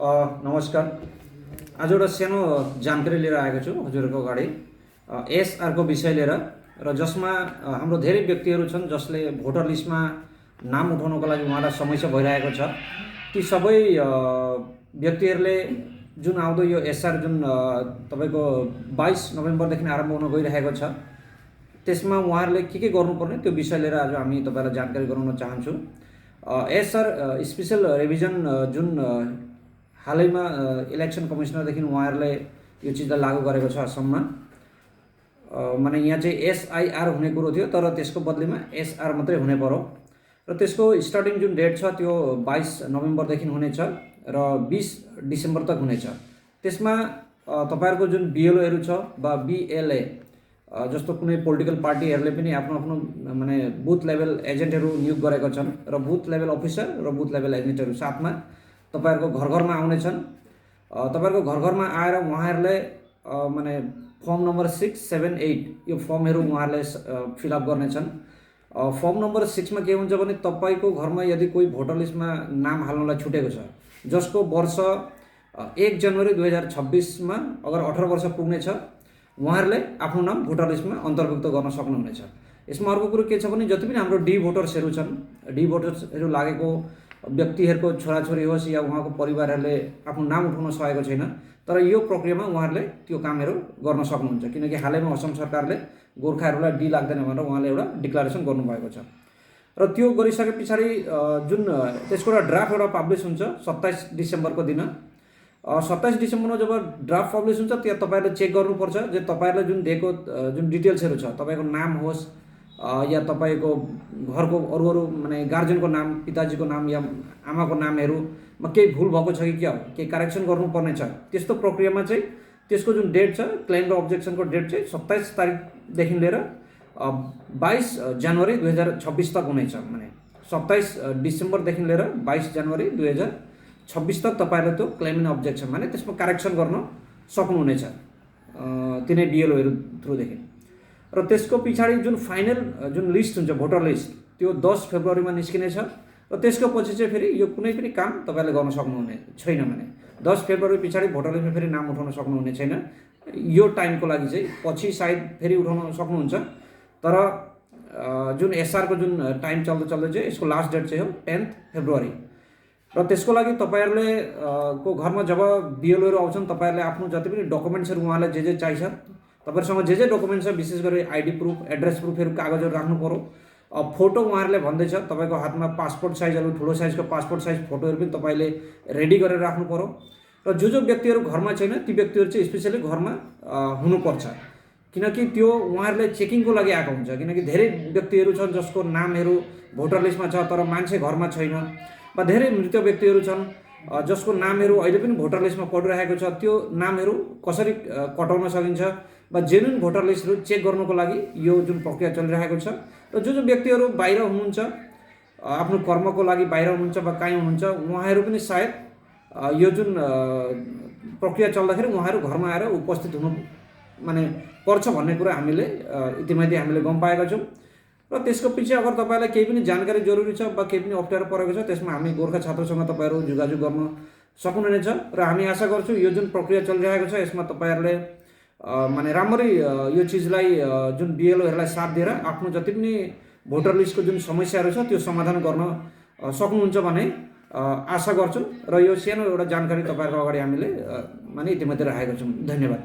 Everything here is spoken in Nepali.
नमस्कार। आज एउटा सानो जानकारी लिएर आएको छु हजुरहरूको अगाडि एसआरको विषय लिएर र जसमा हाम्रो धेरै व्यक्तिहरू छन् जसले भोटर लिस्टमा नाम उठाउनको लागि उहाँलाई समस्या भइरहेको छ। ती सबै व्यक्तिहरूले जुन आउँदो यो एसआर जुन तपाईँको 22 नोभेम्बरदेखि आरम्भ हुन गइरहेको छ त्यसमा उहाँहरूले के गर्नुपर्ने त्यो विषय लिएर आज हामी तपाईँलाई जानकारी गराउन चाहन्छु। एसआर स्पेशल रिभिजन जुन हालैमा इलेक्सन कमिसनरदेखि उहाँहरूले यो चिजलाई लागू गरेको छ असममा। माने यहाँ चाहिँ एसआइआर हुने कुरो थियो तर त्यसको बदलीमा एसआर मात्रै हुने पर्यो र त्यसको स्टार्टिङ जुन डेट छ त्यो 22 नोभेम्बरदेखि हुनेछ र 20 डिसेम्बर तक हुनेछ। त्यसमा तपाईहरुको जुन बिएलओहरू छ वा बिएलए जस्तो कुनै पोलिटिकल पार्टीहरूले पनि आफ्नो आफ्नो माने बुथ लेभल एजेन्टहरू नियुक्त गरेका छन् र बुथ लेभल अफिसर र बुथ लेभल एजेन्टहरू साथमा तपाईहरुको घर घरमा आउनेछन्। तपाईहरुको घर घरमा आएर उहाँहरूले माने फर्म नम्बर 6, 7, 8 यो फर्महरू उहाँहरूले फिलअप गर्नेछन्। फर्म नम्बर 6 मा के हुन्छ भने तपाईको घरमा यदि कोही भोटर लिस्टमा नाम हाल्नलाई छुटेको छ जसको वर्ष 1 जनवरी 2026 मा अगर 18 वर्ष पुग्नेछ उहाँहरूले आफ्नो नाम भोटर लिस्टमा अन्तर्भुक्त गर्न सक्नुहुनेछ। यसमा अर्को कुरो के छ भने जति पनि हाम्रो डी भोटर्सहरू छन्, डी भोटर्सहरू लागेको व्यक्तिहरूको छोराछोरी होस् या उहाँको परिवारहरूले आफ्नो नाम उठाउन सकेको छैन तर यो प्रक्रियामा उहाँहरूले त्यो कामहरू गर्न सक्नुहुन्छ किनकि हालैमा असम सरकारले गोर्खाहरूलाई डी लाग्दैन भनेर उहाँले एउटा डिक्लेरेसन गर्नुभएको छ र त्यो गरिसके पछाडि जुन त्यसको एउटा ड्राफ्ट एउटा पब्लिस हुन्छ 27 डिसेम्बरको दिन। 27 डिसेम्बरमा जब ड्राफ्ट पब्लिस हुन्छ त्यहाँ तपाईहरुले चेक गर्नुपर्छ जे तपाईहरुले जुन दिएको जुन डिटेल्सहरू छ तपाईको नाम होस् या तपाईको घरको अरू माने गार्जियनको नाम, पिताजीको नाम या आमाको नामहरुमा केही भुल भएको छ कि क्या हो, केही करेक्सन गर्नुपर्ने छ त्यस्तो प्रक्रियामा चाहिँ त्यसको जुन डेट छ क्लेम र अब्जेक्सनको डेट चाहिँ 27 तारिखदेखि लिएर 22 जनवरी 2026 तक हुनेछ। माने 27 डिसेम्बरदेखि लिएर 22 जनवरी 2026 तक तपाईहरुले त्यो क्लेम एन्ड अब्जेक्सन माने त्यसमा करेक्सन गर्न सक्नुहुनेछ तिनै बिएलओहरू थ्रुदेखि। र त्यसको पछाडि जुन फाइनल जुन लिस्ट हुन्छ भोटर लिस्ट त्यो 10 फेब्रुअरीमा निस्किनेछ र त्यसको पछि चाहिँ फेरि यो कुनै पनि काम तपाईले गर्न सक्नुहुने छैन। माने 10 फेब्रुअरी पछाडि भोटर लिस्टमा फेरि नाम उठाउन सक्नुहुने छैन। यो टाइमको लागि चाहिँ पछि सायद फेरि उठाउन सक्नुहुन्छ तर जुन एसआर को जुन टाइम चल्दै चाहिँ यसको लास्ट डेट चाहिँ हो 10 फेब्रुअरी र त्यसको लागि तपाईहरुले को घरमा जब बिएलओहरू आउँछन् तपाईहरुले आफ्नो जति पनि डकुमेन्ट्सहरू उहाँलाई जे चाहिन्छ तपाईहरुसँग जे डकुमेन्ट्स छ विशेष गरी आइडी प्रुफ, एड्रेस प्रुफहरू कागजहरू राख्नु पर्यो। फोटो उहाँहरूले भन्दैछ तपाईको हातमा पासपोर्ट साइज अलि ठुलो साइजको पासपोर्ट साइज फोटोहरू पनि तपाईले रेडी गरेर राख्नु पर्यो र जो व्यक्तिहरू घरमा छैन ती व्यक्तिहरू चाहिँ स्पेशली घरमा हुनुपर्छ किनकि त्यो उहाँहरूले चेकिङको लागि आएको हुन्छ किनकि धेरै व्यक्तिहरू छन् जसको नामहरू भोटर लिस्टमा छ तर मान्छे घरमा छैन वा धेरै मृत व्यक्तिहरू छन् जसको नामहरू अहिले पनि भोटर लिस्टमा पढिरहेको छ। त्यो नामहरू कसरी कटाउन सकिन्छ वा जेन्युन भोटर लिस्टहरू चेक गर्नको लागि यो जुन प्रक्रिया चलिरहेको छ र जो व्यक्तिहरू बाहिर हुनुहुन्छ आफ्नो कर्मको लागि बाहिर हुनुहुन्छ वा कहीँ हुनुहुन्छ उहाँहरू पनि सायद यो जुन प्रक्रिया चल्दाखेरि उहाँहरू घरमा आएर उपस्थित हुनु माने पर्छ भन्ने कुरा हामीले इतिमধ্যে हामीले गम पाएका छौँ र त्यसको पछि अगर तपाईलाई केही पनि जानकारी जरुरी छ वा केही पनि अप्ठ्यारो परेको छ त्यसमा हामी गोर्खा छात्रसँग तपाईहरु जोगाजोग गर्न सक्नुहुनेछ र हामी आशा गर्छु यो जुन प्रक्रिया चलिरहेको छ यसमा तपाईहरुले माने राम्ररी यो चीजलाई जुन बिएलओहरूलाई साथ दिएर आफ्नो जति पनि भोटर लिस्टको जुन समस्याहरू छ त्यो समाधान गर्न सक्नुहुन्छ भन्ने आशा गर्छु र यो सानो एउटा जानकारी तपाईहरुको अगाडि हामीले माने इतिमধ্যে राखेको छौँ। धन्यवाद।